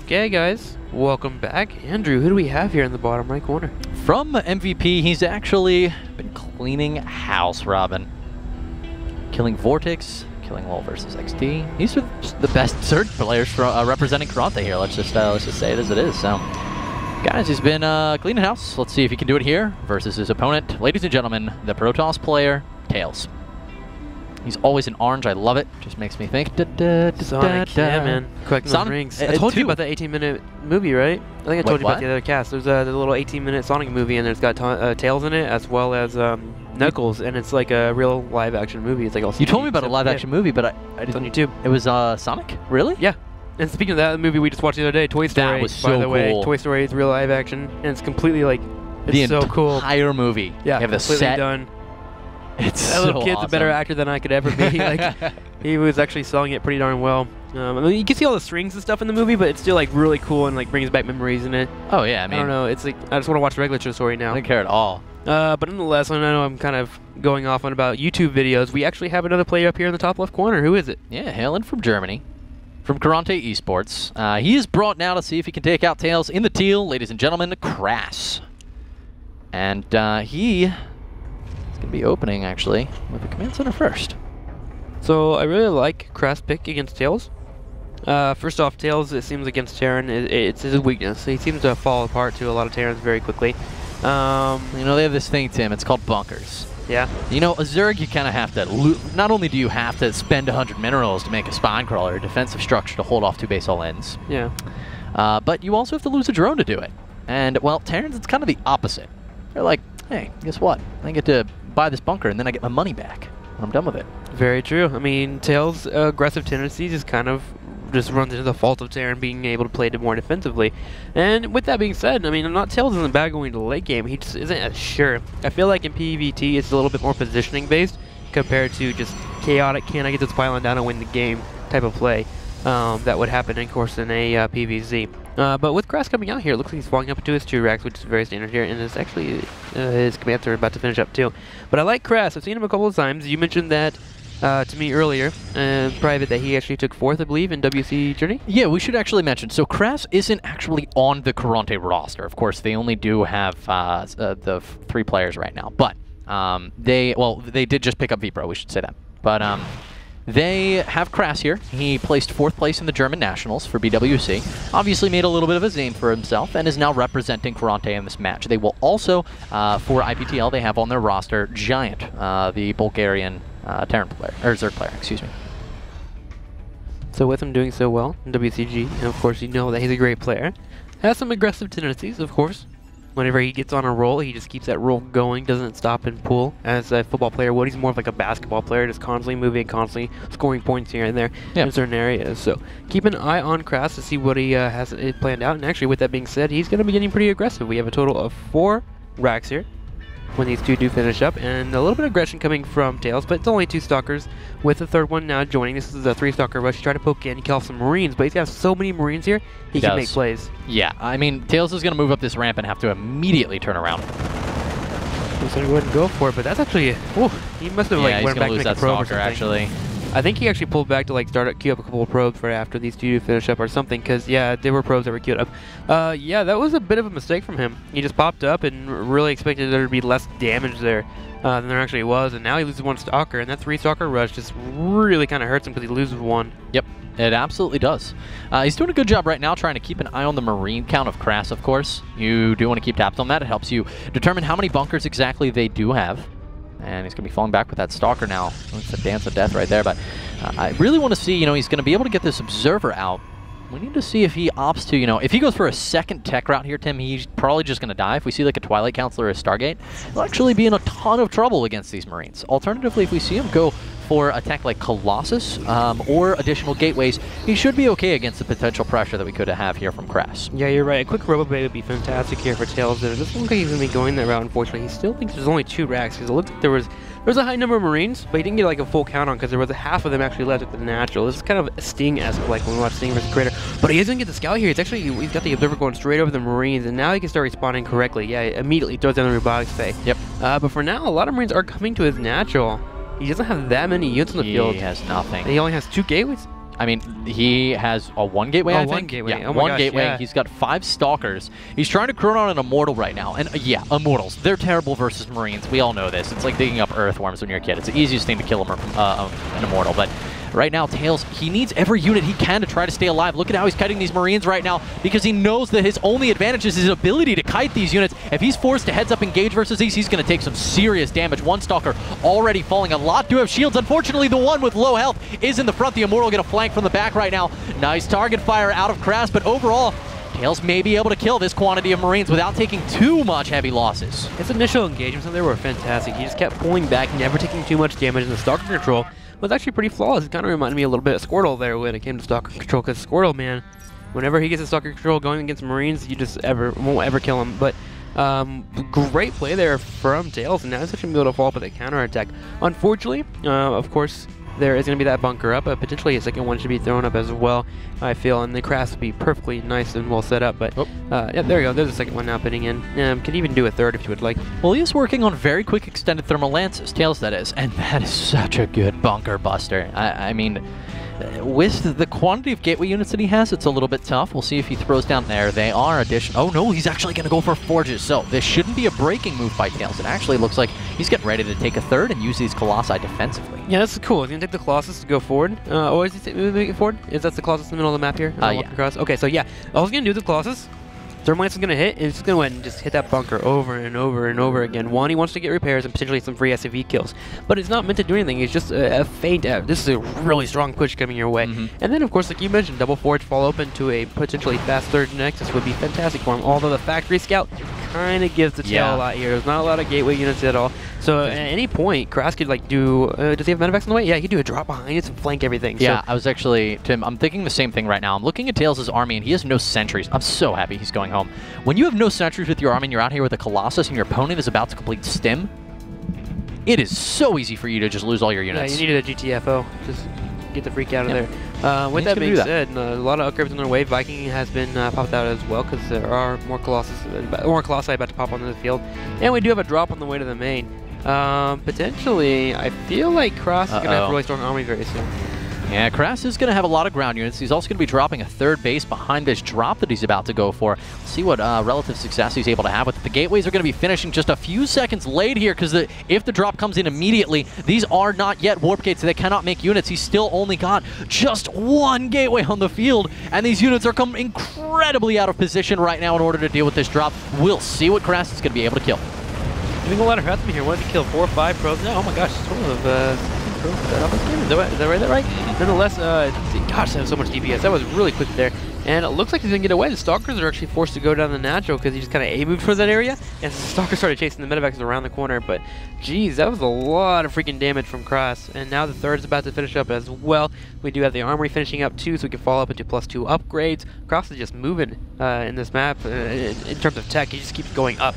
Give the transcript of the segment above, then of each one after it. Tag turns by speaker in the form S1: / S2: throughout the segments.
S1: Okay, guys, welcome back. Andrew, who do we have here in the bottom right corner?
S2: From MVP, he's actually been cleaning house, Robin. Killing Vortex, killing Wall versus XT. These are the best Surge players for, representing Karont3 here. Let's just say it as it is. So, guys, he's been cleaning house. Let's see if he can do it here versus his opponent. Ladies and gentlemen, the Protoss player, Tails. He's always in orange. I love it. Just makes me think.
S1: Sonic, yeah, man. Collecting those rings. I told you about that 18-minute movie, right? I think I told you about the other cast. There's the little 18-minute Sonic movie, and it's got Tails in it, as well as Knuckles, and it's like a real live-action movie. It's like all.
S2: You told me about a live-action movie, but I
S1: it's on YouTube.
S2: It was Sonic? Really?
S1: Yeah. And speaking of that movie we just watched the other day, Toy Story.
S2: That was so
S1: by the way,
S2: cool.
S1: Toy Story is real live action, and it's completely like it's so cool.
S2: The entire movie.
S1: Yeah,
S2: you have the
S1: completely
S2: set.
S1: done.
S2: It's
S1: that little
S2: so
S1: kid's
S2: awesome.
S1: a better actor than I could ever be. Like, he was actually selling it pretty darn well. I mean, you can see all the strings and stuff in the movie, but it's still like really cool and like brings back memories in it.
S2: Oh yeah, I mean,
S1: I don't know. It's like I just want to watch the regular Toy Story now.
S2: I don't care at all.
S1: But nonetheless, I know I'm kind of going off on about YouTube videos. We actually have another player up here in the top left corner. Who is it?
S2: Yeah, hailing from Germany, from Karont3 Esports. He is brought now to see if he can take out Tails in the teal, ladies and gentlemen, Crass. And he is going to be opening, actually, with the command center first.
S1: So I really like Crass pick against Tails. First off, Tails, it seems against Terran, it's his weakness. He seems to fall apart to a lot of Terrans very quickly.
S2: You know, they have this thing, Tim, it's called bunkers.
S1: Yeah.
S2: You know, a Zerg, you kind of have to, not only do you have to spend 100 minerals to make a spine crawler, a defensive structure to hold off 2 base all ends.
S1: Yeah.
S2: But you also have to lose a drone to do it. And, well, Terrans, it's kind of the opposite. They're like, hey, guess what? I get to buy this bunker and then I get my money back. I'm done with it.
S1: Very true. I mean, Tails' aggressive tendencies is kind of just runs into the fault of Terran being able to play it more defensively. And with that being said, I mean, not Tails isn't bad going to the late game. He just isn't as sure. I feel like in PvT it's a little bit more positioning based compared to just chaotic, can I get this pylon down and win the game type of play that would happen, of course, in a PvZ. But with Crass coming out here, it looks like he's falling up into his 2 racks, which is very standard here, and it's actually his commands are about to finish up too. But I like Crass. I've seen him a couple of times. You mentioned that to me earlier, private, that he actually took 4th, I believe, in WC Journey?
S2: Yeah, we should actually mention, so Crass isn't actually on the Karont3 roster. Of course, they only do have the 3 players right now, but they did just pick up Vpro, we should say that. But they have Crass here. He placed 4th place in the German Nationals for BWC. Obviously made a little bit of a name for himself and is now representing Karont3 in this match. They will also, for IPTL, they have on their roster Giant, the Bulgarian Terran player, or Zerg player, excuse me.
S1: So with him doing so well in WCG, and of course you know that he's a great player, has some aggressive tendencies, of course. Whenever he gets on a roll, he just keeps that roll going, doesn't stop and pull as a football player would. He's more of like a basketball player, just constantly moving, constantly scoring points here and there in certain areas. So keep an eye on Crass to see what he has planned out. And actually, with that being said, he's going to be getting pretty aggressive. We have a total of 4 racks here when these 2 do finish up, and a little bit of aggression coming from Tails, but it's only 2 stalkers with the 3rd one now joining. This is a 3-stalker rush. He's trying to poke in, he kills some Marines, but he's got so many Marines here, he can make plays.
S2: Yeah, I mean, Tails is going to move up this ramp and have to immediately turn around.
S1: So he wouldn't go for it, but that's actually, he must have like went back to make a probe or something.
S2: Actually.
S1: I think he actually pulled back to like queue up a couple of probes right after these 2 finish up or something, because yeah, there were probes that were queued up. Yeah, that was a bit of a mistake from him. He just popped up and really expected there to be less damage there than there actually was, and now he loses 1 stalker, and that 3-stalker rush just really kind of hurts him because he loses 1.
S2: Yep, it absolutely does. He's doing a good job right now trying to keep an eye on the Marine count of Crass, of course. You do want to keep tabs on that. It helps you determine how many bunkers exactly they do have. And he's going to be falling back with that Stalker now. It's a dance of death right there, but I really want to see, you know, he's going to be able to get this Observer out. We need to see if he opts to, you know, if he goes for a second tech route here, Tim, he's probably just going to die. If we see like a Twilight Counselor or a Stargate, he'll actually be in a ton of trouble against these Marines. Alternatively, if we see him go for a tech like Colossus or additional gateways, he should be okay against the potential pressure that we could have here from Crass.
S1: Yeah, you're right. A quick Robo-Bay would be fantastic here for Tails. It doesn't look like he's going to be going that route, unfortunately. He still thinks there's only 2 racks, because it looked like there was a high number of Marines, but he didn't get like a full count on because there was a half of them actually left at the natural. This is kind of a Sting-esque, like when we watch Sting vs. Crater. But he doesn't get the scout here. He's got the Observer going straight over the Marines, and now he can start responding correctly. Yeah, immediately throws down the robotics bay.
S2: Yep.
S1: But for now, a lot of Marines are coming to his natural. He doesn't have that many units in the field.
S2: He has nothing.
S1: And he only has 2 gateways.
S2: I mean, he has a 1 gateway, I think.
S1: One gateway.
S2: Yeah,
S1: Oh my
S2: one
S1: gosh,
S2: gateway.
S1: yeah.
S2: He's got 5 Stalkers. He's trying to Chrono on an Immortal right now. And yeah, Immortals. They're terrible versus Marines. We all know this. It's like digging up earthworms when you're a kid. It's the easiest thing to kill an Immortal. But right now, Tails, he needs every unit he can to try to stay alive. Look at how he's kiting these Marines right now because he knows that his only advantage is his ability to kite these units. If he's forced to heads-up engage versus these, he's going to take some serious damage. One Stalker already falling. A lot do have shields. Unfortunately, the one with low health is in the front. The Immortal get a flank from the back right now. Nice target fire out of Crass, but overall, Tails may be able to kill this quantity of Marines without taking too much heavy losses.
S1: His initial engagements there were fantastic. He just kept pulling back, never taking too much damage, and the Stalker control was actually pretty flawless. It kind of reminded me a little bit of Squirtle there when it came to Stalker control, because Squirtle, man, whenever he gets a Stalker control going against Marines, you just won't ever kill him. But great play there from Tails, and now he's actually able to follow up with a counterattack. Unfortunately, of course, there is going to be that bunker up. Potentially a second one should be thrown up as well, I feel, and the Crass would be perfectly nice and well set up. But yeah, there you go. There's a second one now pitting in. Could even do a third if you would like.
S2: Well, he is working on very quick extended thermal lances, Tails that is, and that is such a good bunker buster. I mean, with the quantity of gateway units that he has, it's a little bit tough. We'll see if he throws down there. They are additional. Oh no, he's actually going to go for forges. So this shouldn't be a breaking move by Tails. It actually looks like he's getting ready to take a third and use these Colossi defensively.
S1: Yeah, that's cool. He's going to take the Colossus to go forward. Or is he moving it forward? Is that the Colossus in the middle of the map here?
S2: Yeah.
S1: Across? Okay, so yeah, all he's going to do with the Colossus, Thermite is going to hit, and it's going to go ahead and just hit that bunker over and over and over again. One, he wants to get repairs and potentially some free SCV kills, but it's not meant to do anything. It's just a feint. This is a really strong push coming your way. And then, of course, like you mentioned, double forge fall open to a potentially fast third Nexus would be fantastic for him, although the Factory Scout kind of gives the tail a lot here. There's not a lot of gateway units at all. So at any point, Crass could like do, does he have Medivacs on the way? Yeah, he could do a drop behind it and flank everything.
S2: Yeah,
S1: so,
S2: I was actually, Tim, I'm thinking the same thing right now. I'm looking at Tails' army and he has no sentries. I'm so happy he's going home. When you have no sentries with your army and you're out here with a Colossus and your opponent is about to complete stim, it is so easy for you to just lose all your units.
S1: Yeah, you needed a GTFO. Just get the freak out of there. With that being said, a lot of upgrades on their way. Viking has been popped out as well because there are more Colossi about to pop onto the field. And we do have a drop on the way to the main. Potentially, I feel like Crass is going to have a really strong army very soon.
S2: Yeah, Crass is going to have a lot of ground units. He's also going to be dropping a third base behind this drop that he's about to go for. Let's see what relative success he's able to have with it. The gateways are going to be finishing just a few seconds late here because if the drop comes in immediately, these are not yet warp gates, so they cannot make units. He's still only got just one gateway on the field, and these units are coming incredibly out of position right now in order to deal with this drop. We'll see what Crass is going to be able to kill.
S1: Doing a lot of harassment here. Wanted to kill 4 or 5 pros now. Oh my gosh, it's total of pros for that offense game. Is that right? Nonetheless, gosh, that was so much DPS. That was really quick there. And it looks like he's going to get away. The Stalkers are actually forced to go down the natural because he just kind of A-moved for that area. And the Stalkers started chasing the Medivacs around the corner. But, geez, that was a lot of freaking damage from Crass. And now the third is about to finish up as well. We do have the armory finishing up too, so we can follow up into +2 upgrades. Crass is just moving in this map. In terms of tech, he just keeps going up.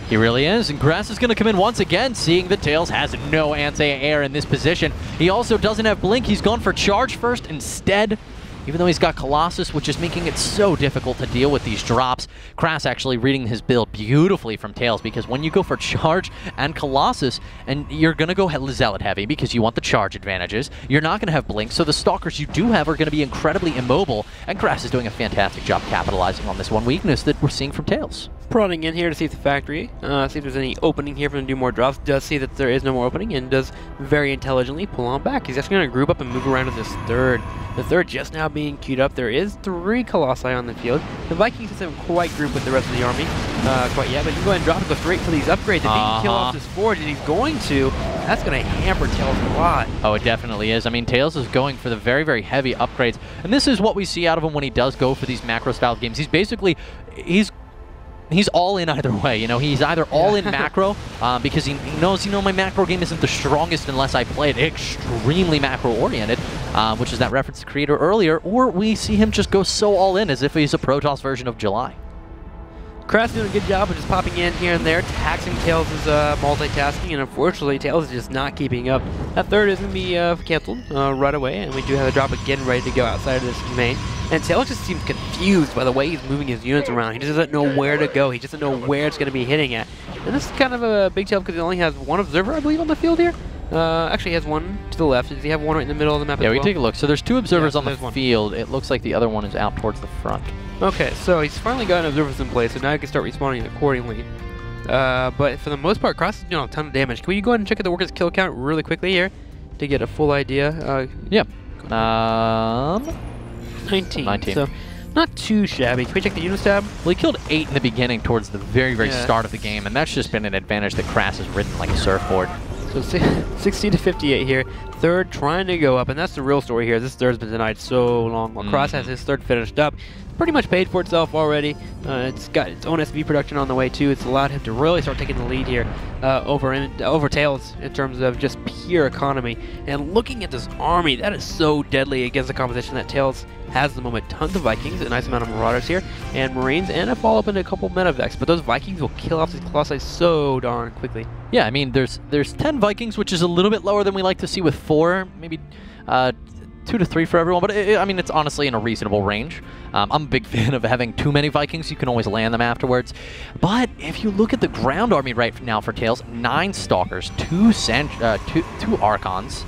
S2: He really is, and Crass is going to come in once again, seeing that Tails has no anti-air in this position. He also doesn't have Blink. He's gone for Charge first instead, even though he's got Colossus, which is making it so difficult to deal with these drops. Crass actually reading his build beautifully from Tails, because when you go for Charge and Colossus, and you're going to go Zealot heavy because you want the charge advantages, you're not going to have Blink, so the Stalkers you do have are going to be incredibly immobile, and Crass is doing a fantastic job capitalizing on this one weakness that we're seeing from Tails.
S1: Prodding in here to see if the factory, see if there's any opening here for him to do more drops. Does see that there is no more opening and does very intelligently pull on back. He's actually going to group up and move around to this third. The third just now being queued up. There is 3 Colossi on the field. The Vikings just haven't quite grouped with the rest of the army quite yet, but you go ahead and drop and go straight for these upgrades. If he can kill off this forge, and he's going to, that's going to hamper Tails a lot.
S2: Oh, it definitely is. I mean, Tails is going for the very, very heavy upgrades, and this is what we see out of him when he does go for these macro-style games. He's basically, he's all in either way, you know. He's either all in macro because he knows, you know, my macro game isn't the strongest unless I play it extremely macro-oriented, which is that reference to Creator earlier, or we see him just go so all in as if he's a Protoss version of July.
S1: Crass doing a good job of just popping in here and there, taxing Tails' multitasking, and unfortunately Tails is just not keeping up. That third is going to be canceled right away, and we do have a drop again ready to go outside of this main. And Tails just seems confused by the way he's moving his units around. He just doesn't know where to go. He just doesn't know where it's going to be hitting at. And this is kind of a big tell because he only has 1 observer, I believe, on the field here. Actually, he has one to the left. Does he have one right in the middle of the map as
S2: Yeah,
S1: well?
S2: we can take a look. So there's 2 observers
S1: Yeah,
S2: on the
S1: there's one.
S2: field. It looks like the other one is out towards the front.
S1: Okay, so he's finally got observers in place, so now he can start responding accordingly. But for the most part, Crass is doing a ton of damage. Can we go ahead and check out the workers' kill count really quickly here to get a full idea?
S2: Yeah.
S1: 19.
S2: 19.
S1: So not too shabby. Can we check the units tab?
S2: Well, he killed 8 in the beginning towards the very, very start of the game, and that's just been an advantage that Crass has ridden like a surfboard.
S1: So 60 to 58 here. Third trying to go up, and that's the real story here. This third's been denied so long. While Crass has his third finished up, pretty much paid for itself already. It's got its own SV production on the way too. It's allowed him to really start taking the lead here over Tails in terms of just pure economy. And looking at this army, that is so deadly against the composition that Tails has at the moment. Tons of Vikings, a nice amount of Marauders here, and Marines, and a follow-up into a couple Medevacs. But those Vikings will kill off these Colossi so darn quickly. Yeah,
S2: I mean, there's 10 Vikings, which is a little bit lower than we like to see with 4, maybe 2 to 3 for everyone, but I mean, it's honestly in a reasonable range. I'm a big fan of having too many Vikings. You can always land them afterwards. But if you look at the ground army right now for Tails, 9 Stalkers, 2 Archons.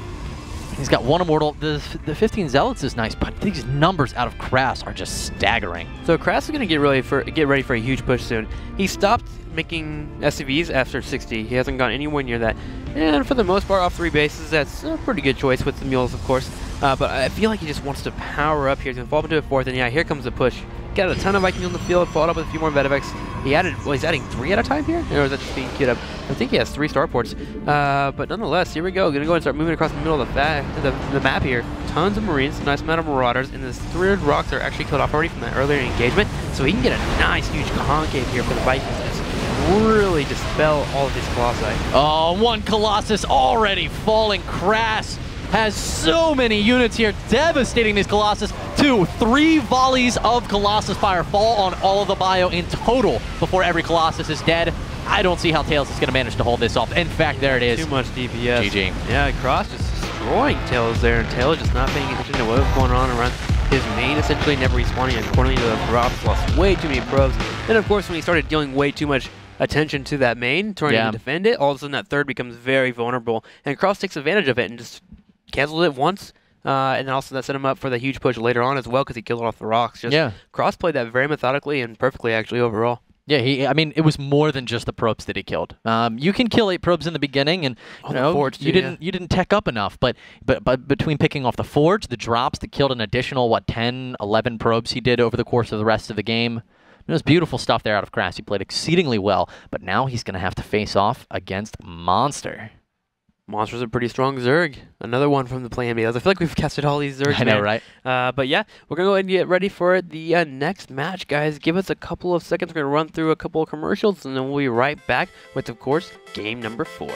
S2: He's got 1 Immortal. The 15 Zealots is nice, but these numbers out of Crass are just staggering.
S1: So Crass is going to get ready for a huge push soon. He stopped making SCVs after 60. He hasn't gone anywhere near that. And for the most part, off 3 bases, that's a pretty good choice with the mules, of course. But I feel like he just wants to power up here. He's going to fall into a 4th, and yeah, here comes the push. Got a ton of Vikings on the field, followed up with a few more Medevacs. He's adding 3 at a time here? Or is that just being queued up? I think he has 3 starports. But nonetheless, here we go. Gonna go and start moving across the middle of the map here. Tons of Marines, nice amount of Marauders, and this 3 rocks are actually killed off already from that earlier engagement. So he can get a nice, huge concave here for the Vikings to just really dispel all of these Colossi.
S2: Oh, 1 Colossus already falling. Crass has so many units here, devastating these Colossus. 2, 3 volleys of Colossus fire fall on all of the bio in total before every Colossus is dead. I don't see how Tails is going to manage to hold this off. In fact, there it is.
S1: Too much DPS.
S2: GG.
S1: Yeah, Crass just destroying Tails there, and Tails just not paying attention to what was going on around his main, essentially never responding accordingly to the drops, lost way too many probes. Then, of course, when he started dealing way too much attention to that main, trying to defend it, all of a sudden that third becomes very vulnerable, and Crass takes advantage of it and just canceled it once, and then also that set him up for the huge push later on as well because he killed it off the rocks. Crass played that very methodically and perfectly, actually, overall.
S2: Yeah, I mean, it was more than just the probes that he killed. You can kill 8 probes in the beginning, and you didn't tech up enough. But between picking off the forge, the drops that killed an additional 10, 11 probes he did over the course of the rest of the game. It was beautiful stuff there out of Crass. He played exceedingly well, but now he's going to have to face off against Monster.
S1: Monster's a pretty strong Zerg. Another one from the Play MDLs. I feel like we've casted all these Zergs.
S2: I know, right?
S1: But yeah, we're going to go ahead and get ready for the next match, guys. Give us a couple of seconds. We're going to run through a couple of commercials, and then we'll be right back with, of course, game number 4.